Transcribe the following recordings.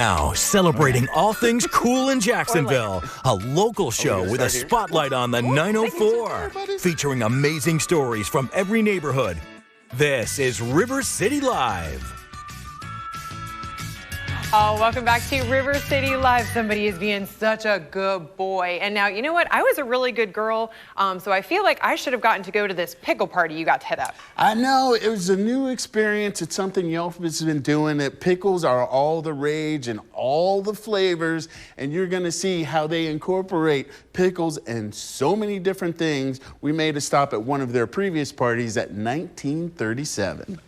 Now, celebrating all things cool in Jacksonville, a local show with a spotlight on the 904, featuring amazing stories from every neighborhood. This is River City Live. Oh, welcome back to River City Live. Somebody is being such a good boy. And now, you know what? I was a really good girl, so I feel like I should have gotten to go to this pickle party you got to hit up. I know. It was a new experience. It's something Yelp has been doing. That pickles are all the rage and all the flavors, and you're going to see how they incorporate pickles and so many different things. We made a stop at one of their previous parties at 1937.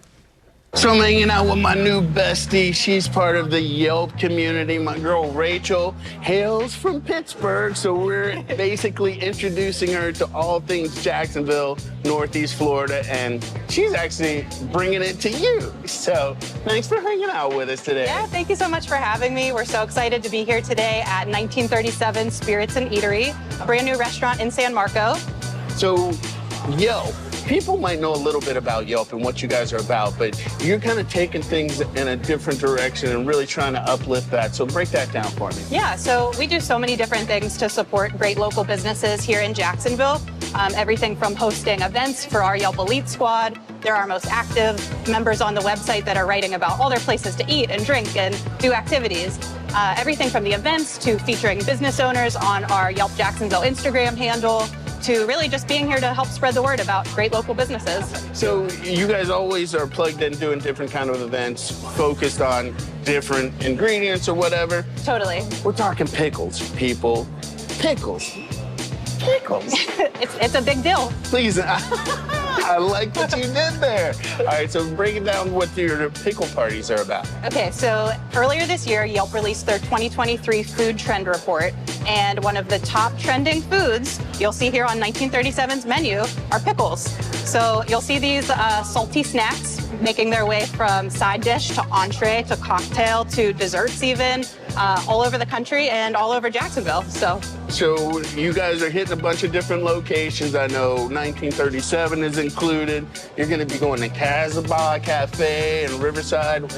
So I'm hanging out with my new bestie. She's part of the Yelp community. My girl Rachel hails from Pittsburgh, so we're basically introducing her to all things Jacksonville, Northeast Florida, and she's actually bringing it to you. So thanks for hanging out with us today. Yeah, thank you so much for having me. We're so excited to be here today at 1937 Spirits and Eatery, a brand new restaurant in San Marco. So Yelp. People might know a little bit about Yelp and what you guys are about, but you're kind of taking things in a different direction and really trying to uplift that. So break that down for me. Yeah, so we do so many different things to support great local businesses here in Jacksonville. Everything from hosting events for our Yelp Elite Squad. They're our most active members on the website that are writing about all their places to eat and drink and do activities. Everything from the events to featuring business owners on our Yelp Jacksonville Instagram handle, to really just being here to help spread the word about great local businesses. So you guys always are plugged in doing different kind of events, focused on different ingredients or whatever. Totally. We're talking pickles, people. Pickles. Pickles. It's a big deal. Please, I like what you did there. All right, so break it down what your pickle parties are about. Okay, so earlier this year, Yelp released their 2023 food trend report, and one of the top trending foods you'll see here on 1937's menu are pickles. So you'll see these salty snacks making their way from side dish to entree to cocktail to desserts even, all over the country and all over Jacksonville. So you guys are hitting a bunch of different locations. I know 1937 is included. You're going to be going to Casbah Cafe and Riverside.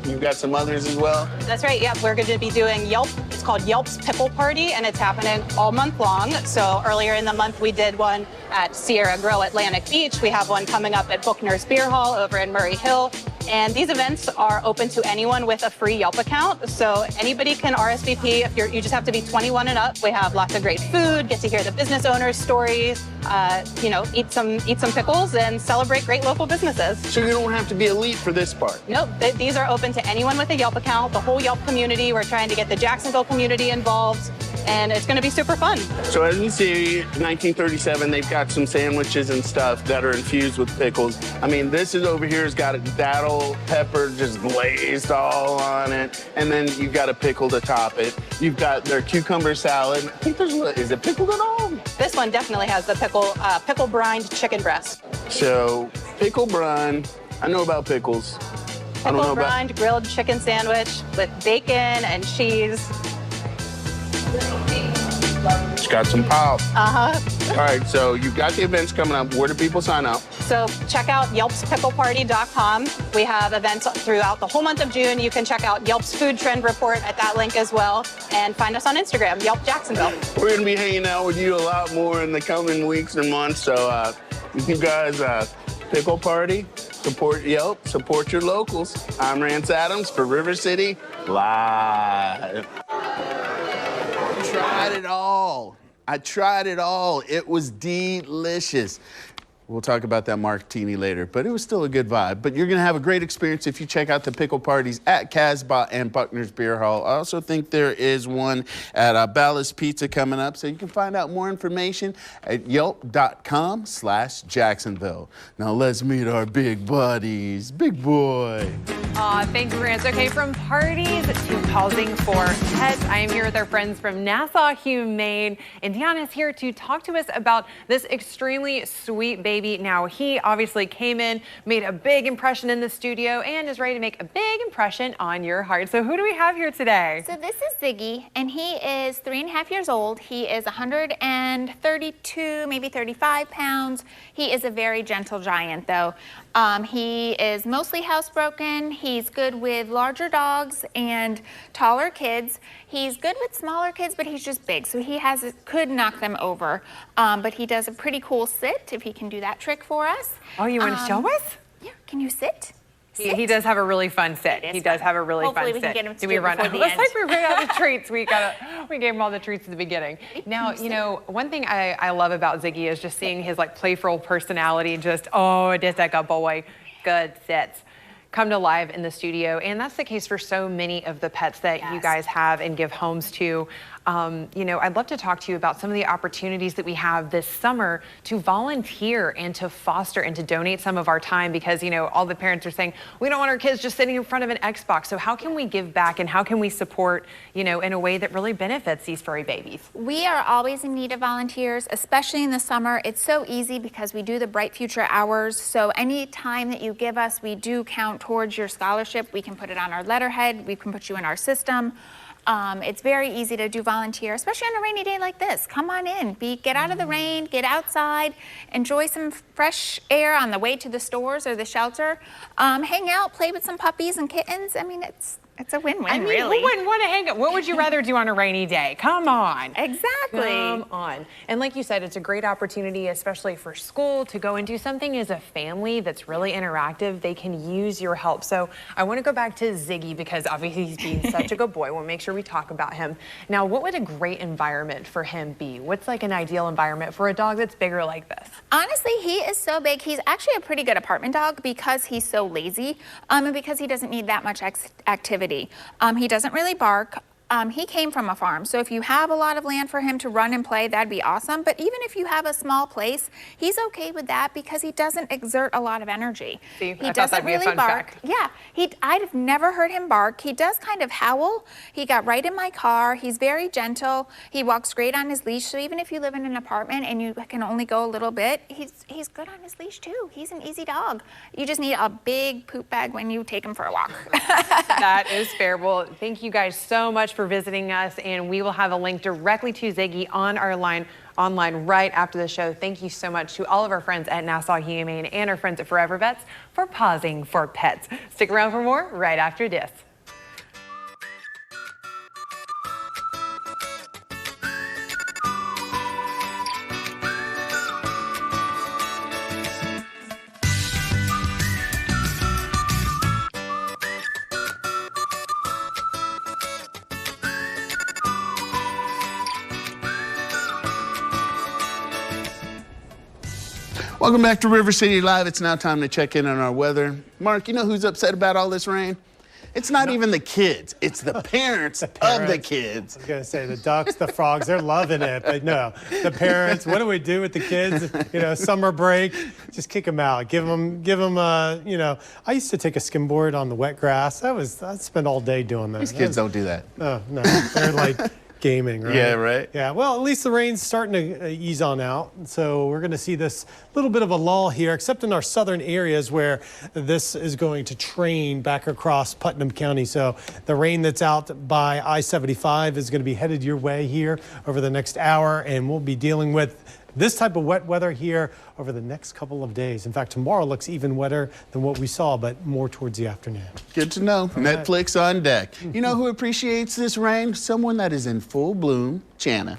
You've got some others as well? That's right, yep. We're going to be doing Yelp. It's called Yelp's Pickle Party, and it's happening all month long. So earlier in the month, we did one at Sierra Grill Atlantic Beach. We have one coming up at Buckner's Beer Hall over in Murray Hill. And these events are open to anyone with a free Yelp account. So anybody can RSVP. You just have to be 21 and up. We have lots of great food, get to hear the business owners' stories, eat some pickles and celebrate great local businesses. So you don't have to be elite for this part? Nope, these are open to anyone with a Yelp account, the whole Yelp community. We're trying to get the Jacksonville community involved, and it's going to be super fun. So as you see, 1937, they've got some sandwiches and stuff that are infused with pickles. I mean, this is over here has got a daddle pepper just glazed all on it, and then you've got a pickle to top it. You've got their cucumber salad. I think is it pickled at all? This one definitely has the pickle brined chicken breast. So pickle brine, I know about pickles. Pickle brined grilled chicken sandwich with bacon and cheese. It's got some pop. Uh-huh. All right, so you've got the events coming up. Where do people sign up? So check out yelpspickleparty.com. We have events throughout the whole month of June. You can check out Yelp's food trend report at that link as well. And find us on Instagram, Yelp Jacksonville. We're going to be hanging out with you a lot more in the coming weeks and months. So you guys, Pickle Party, support Yelp, support your locals. I'm Rance Adams for River City Live. Tried it all. I tried it all. It was delicious. We'll talk about that martini later, but it was still a good vibe. But you're going to have a great experience if you check out the pickle parties at Casbah and Buckner's Beer Hall. I also think there is one at Ballas Pizza coming up, so you can find out more information at yelp.com/Jacksonville. Now let's meet our big buddies. Big boy. Aw, thanks, Rance. Okay, from parties to pausing for pets, I am here with our friends from Nassau Humane, and Deanna's here to talk to us about this extremely sweet baby. Now, he obviously came in, made a big impression in the studio, and is ready to make a big impression on your heart. So who do we have here today? So this is Ziggy, and he is 3.5 years old. He is 132, maybe 35 pounds. He is a very gentle giant, though. He is mostly housebroken. He's good with larger dogs and taller kids. He's good with smaller kids, but he's just big, so he could knock them over. But he does a pretty cool sit, if he can do that trick for us. Oh, you want to show us? Yeah, can you sit? He does have a really fun sit. He does have a really fun sit. Hopefully we can get him to do we run before the Looks end. like we ran out of treats. We gave him all the treats at the beginning. Now, you know, one thing I love about Ziggy is just seeing his like playful personality. Just just like a boy. Good sits. Come to life in the studio, and that's the case for so many of the pets that you guys have and give homes to. You know, I'd love to talk to you about some of the opportunities that we have this summer to volunteer and to foster and to donate some of our time, because, you know, all the parents are saying, we don't want our kids just sitting in front of an Xbox. So how can we give back and how can we support, you know, in a way that really benefits these furry babies? We are always in need of volunteers, especially in the summer. It's so easy because we do the Bright Future Hours. So any time that you give us, we do count towards your scholarship. We can put it on our letterhead. We can put you in our system. It's very easy to do volunteer, especially on a rainy day like this. Come on in, get out of the rain, get outside, enjoy some fresh air on the way to the stores or the shelter. Hang out, play with some puppies and kittens. I mean, it's a win-win, I mean, really. who wouldn't want to hang out? What would you rather do on a rainy day? Come on. Exactly. Come on. And like you said, it's a great opportunity, especially for school, to go and do something as a family that's really interactive. They can use your help. So I want to go back to Ziggy, because obviously he's being such a good boy. We'll make sure we talk about him. Now, what would a great environment for him be? What's like an ideal environment for a dog that's bigger like this? Honestly, he is so big. He's actually a pretty good apartment dog because he's so lazy, and because he doesn't need that much activity. He doesn't really bark. He came from a farm, so if you have a lot of land for him to run and play, that'd be awesome. But even if you have a small place, he's okay with that because he doesn't exert a lot of energy. See, he doesn't really bark. Yeah, I've never heard him bark. He does kind of howl. He got right in my car. He's very gentle. He walks great on his leash. So even if you live in an apartment and you can only go a little bit, he's good on his leash too. He's an easy dog. You just need a big poop bag when you take him for a walk. That is fair. Well, thank you guys so much for visiting us, and we will have a link directly to Ziggy on our online right after the show. Thank you so much to all of our friends at Nassau Humane and our friends at Forever Vets for pausing for pets. Stick around for more right after this. Welcome back to River City Live. It's now time to check in on our weather. Mark, you know who's upset about all this rain? It's not even the kids. It's the parents, of the kids. I was going to say the ducks, the frogs, they're loving it. But no, the parents, what do we do with the kids? You know, summer break, just kick them out. Give them, you know, I used to take a skimboard on the wet grass. I'd spend all day doing that. These kids don't do that. Oh, no, they're like gaming, right? Yeah, right. Yeah, well, at least the rain's starting to ease on out. So we're going to see this little bit of a lull here, except in our southern areas where this is going to train back across Putnam County. So the rain that's out by I-75 is going to be headed your way here over the next hour, and we'll be dealing with this type of wet weather here over the next couple of days. In fact, tomorrow looks even wetter than what we saw, but more towards the afternoon. Good to know. Netflix on deck. You know who appreciates this rain? Someone that is in full bloom, Jana.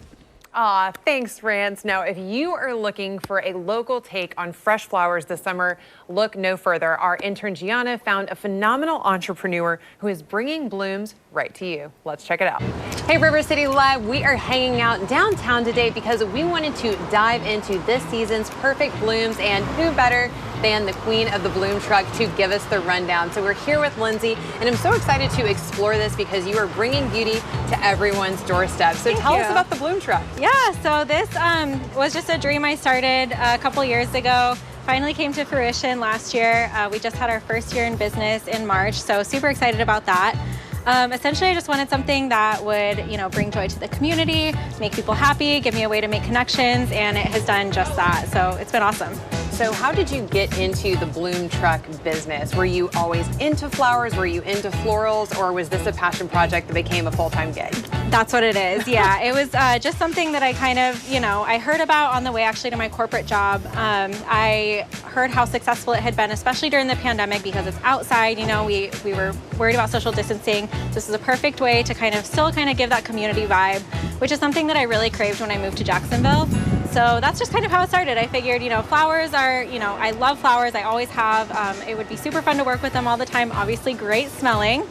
Aw, thanks, Rance. Now, if you are looking for a local take on fresh flowers this summer, look no further. Our intern Gianna found a phenomenal entrepreneur who is bringing blooms right to you. Let's check it out. Hey, River City Live, we are hanging out downtown today because we wanted to dive into this season's perfect blooms, and who better than the queen of the bloom truck to give us the rundown. So we're here with Lindsay, and I'm so excited to explore this because you are bringing beauty to everyone's doorstep. So tell us about the bloom truck. Yeah, so this was just a dream I started a couple years ago. Finally came to fruition last year. We just had our first year in business in March, so super excited about that. Essentially, I just wanted something that would, you know, bring joy to the community, make people happy, give me a way to make connections, and it has done just that. So it's been awesome. So how did you get into the Bloom Truck business? Were you always into flowers? Were you into florals? Or was this a passion project that became a full-time gig? That's what it is. Yeah, it was just something that I kind of, I heard about on the way actually to my corporate job. I heard how successful it had been, especially during the pandemic, because it's outside. We were worried about social distancing. This is a perfect way to still give that community vibe, which is something that I really craved when I moved to Jacksonville. So that's just kind of how it started. I figured, flowers are, I love flowers. I always have. It would be super fun to work with them all the time. Obviously, great smelling.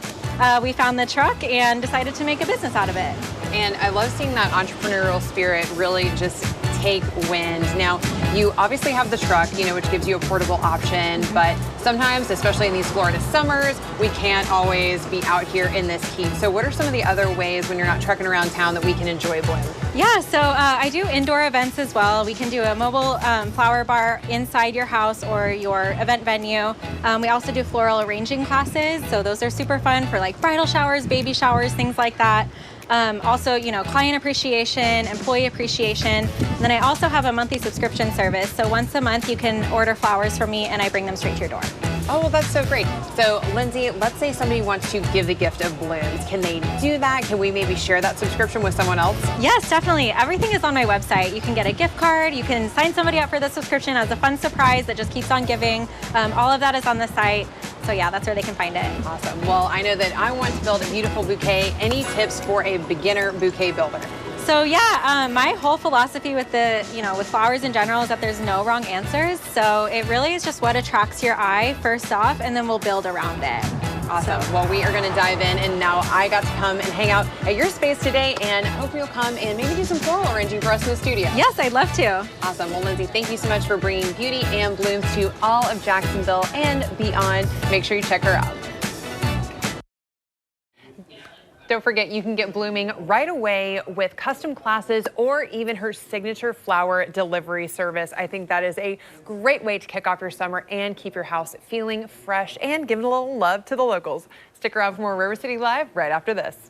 We found the truck and decided to make a business out of it. And I love seeing that entrepreneurial spirit really just take wind. Now, you obviously have the truck, which gives you a portable option, but sometimes, especially in these Florida summers, we can't always be out here in this heat. So what are some of the other ways when you're not trekking around town that we can enjoy Bloom? Yeah, so I do indoor events as well. We can do a mobile flower bar inside your house or your event venue. We also do floral arranging classes, so those are super fun for like bridal showers, baby showers, things like that. Also, client appreciation, employee appreciation. And then I also have a monthly subscription service. So once a month you can order flowers from me and I bring them straight to your door. Oh, well, that's so great. So, Lindsay, let's say somebody wants to give the gift of blooms. Can they do that? Can we maybe share that subscription with someone else? Yes, definitely. Everything is on my website. You can get a gift card. You can sign somebody up for the subscription as a fun surprise that just keeps on giving. All of that is on the site. So yeah, that's where they can find it. Awesome. Well, I know that I want to build a beautiful bouquet. Any tips for a beginner bouquet builder? So yeah, my whole philosophy with with flowers in general is that there's no wrong answers. So it really is just what attracts your eye first off, and then we'll build around it. Awesome. Well, we are going to dive in, and now I got to come and hang out at your space today, and hope you'll come and maybe do some floral arranging for us in the studio. Yes, I'd love to. Awesome. Well, Lindsay, thank you so much for bringing beauty and blooms to all of Jacksonville and beyond. Make sure you check her out. Don't forget, you can get blooming right away with custom classes or even her signature flower delivery service. I think that is a great way to kick off your summer and keep your house feeling fresh and giving a little love to the locals. Stick around for more River City Live right after this.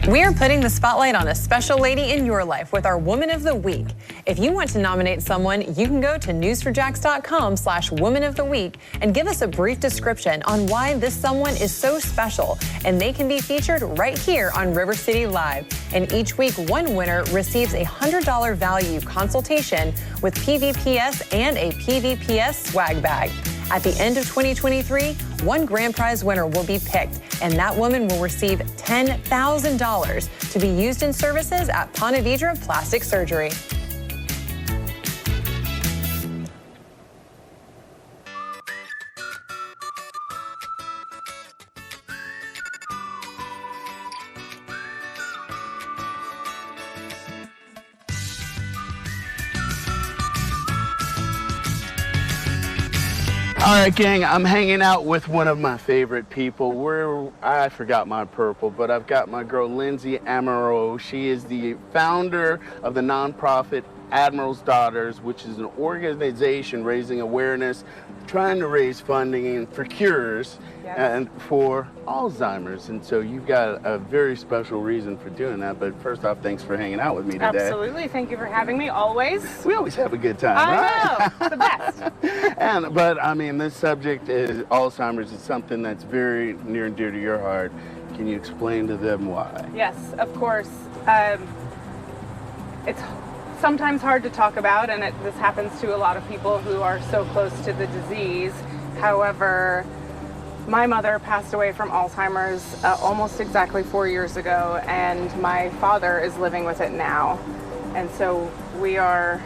We are putting the spotlight on a special lady in your life with our Woman of the Week. If you want to nominate someone, you can go to news4jax.com/Woman of the Week and give us a brief description on why this someone is so special, and they can be featured right here on River City Live. And each week, one winner receives a $100 value consultation with PVPS and a PVPS swag bag. At the end of 2023, one grand prize winner will be picked, and that woman will receive $10,000 to be used in services at Ponte Vedra Plastic Surgery. All right, gang, I'm hanging out with one of my favorite people. I forgot my purple, but I've got my girl, Lindsay Amaro. She is the founder of the nonprofit Admiral's Daughters, which is an organization raising awareness, trying to raise funding for cures and for Alzheimer's. And so you've got a very special reason for doing that. But first off, thanks for hanging out with me today. Absolutely. Thank you for having me, always. We always have a good time, I know. The best. But I mean, this subject is Alzheimer's is something that's very near and dear to your heart. Can you explain to them why? Yes, of course. It's sometimes hard to talk about, and this happens to a lot of people who are so close to the disease. However, my mother passed away from Alzheimer's almost exactly 4 years ago, and my father is living with it now. And so we are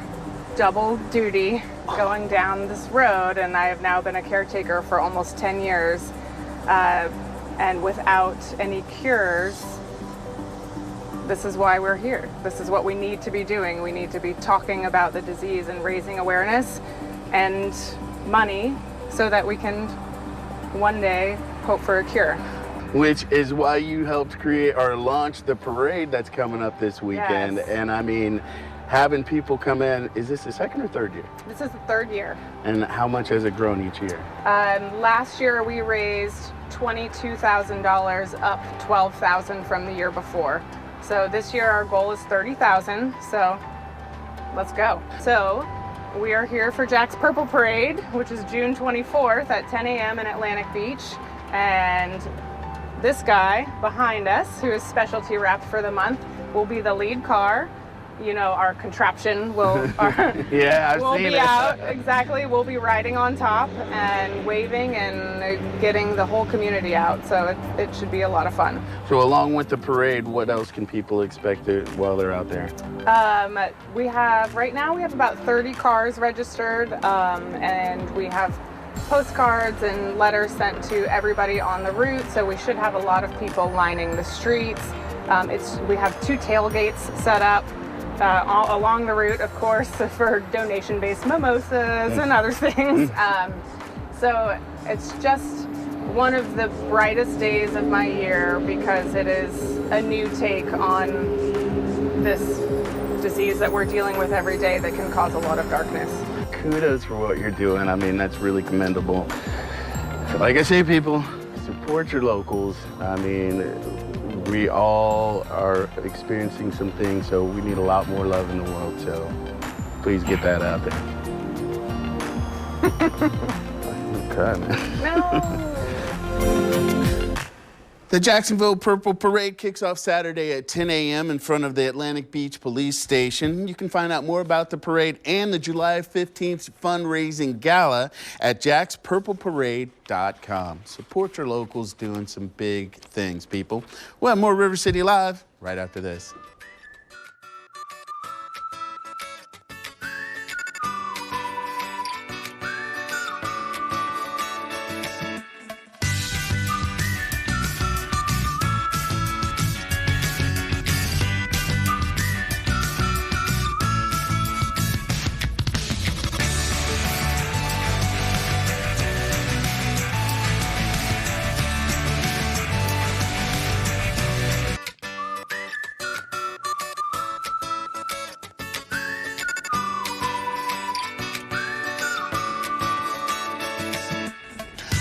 double duty going down this road, and I have now been a caretaker for almost 10 years. And without any cures, this is why we're here. This is what we need to be doing. We need to be talking about the disease and raising awareness and money so that we can one day hope for a cure. Which is why you helped create or launch the parade that's coming up this weekend. Yes. And I mean, having people come in, is this the second or third year? This is the third year. And how much has it grown each year? Last year we raised $22,000, up $12,000 from the year before. So this year our goal is $30,000. So let's go. So we are here for Jack's Purple Parade, which is June 24th at 10 a.m. in Atlantic Beach. And this guy behind us, who is specialty wrapped for the month, will be the lead car. You know, our contraption will Yeah, I've will seen be it. out. Exactly. We'll be riding on top and waving and getting the whole community out. So it should be a lot of fun. So along with the parade, what else can people expect while they're out there? Right now we have about 30 cars registered, and we have postcards and letters sent to everybody on the route. So we should have a lot of people lining the streets. We have 2 tailgates set up all along the route, of course, for donation-based mimosas and other things. So it's just one of the brightest days of my year because it is a new take on this disease that we're dealing with every day that can cause a lot of darkness. Kudos for what you're doing. I mean, that's really commendable. Like I say, people, support your locals. I mean, we all are experiencing some things, so we need a lot more love in the world. So please get that out there. Okay, man. No. The Jacksonville Purple Parade kicks off Saturday at 10 a.m. in front of the Atlantic Beach Police Station. You can find out more about the parade and the July 15th fundraising gala at jackspurpleparade.com. Support your locals doing some big things, people. We'll have more River City Live right after this.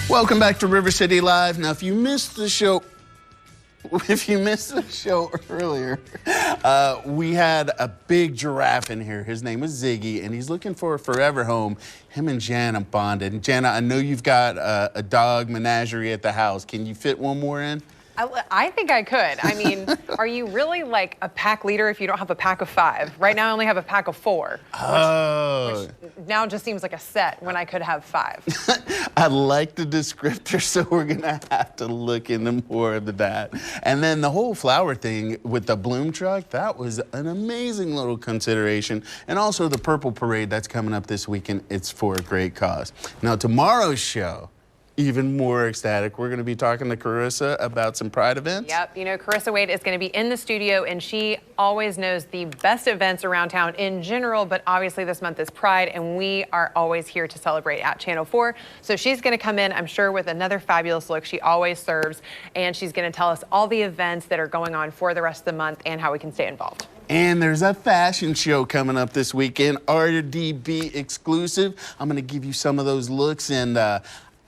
Welcome back to River City Live. Now, if you missed the show earlier, we had a big giraffe in here. His name is Ziggy, and he's looking for a forever home. Him and Jana bonded. And Jana, I know you've got a dog menagerie at the house. Can you fit one more in? I think I could. I mean, are you really like a pack leader if you don't have a pack of 5? Right now I only have a pack of 4. Which now just seems like a set when I could have 5. I like the descriptor, so we're gonna have to look into more of that. And then the whole flower thing with the bloom truck, that was an amazing little consideration. And also the Purple Parade that's coming up this weekend, it's for a great cause. Now tomorrow's show, even more ecstatic. We're going to be talking to Carissa about some Pride events. Yep, you know, Carissa Wade is going to be in the studio, and she always knows the best events around town in general, but obviously this month is Pride, and we are always here to celebrate at Channel 4. So she's going to come in, I'm sure, with another fabulous look. She always serves, and she's going to tell us all the events that are going on for the rest of the month and how we can stay involved. And there's a fashion show coming up this weekend, RDB exclusive. I'm going to give you some of those looks, and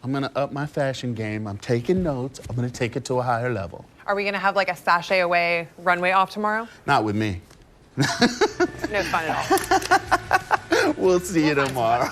I'm gonna up my fashion game. I'm taking notes. I'm gonna take it to a higher level. Are we gonna have like a sashay away runway off tomorrow? Not with me. No fun at all. We'll see you tomorrow.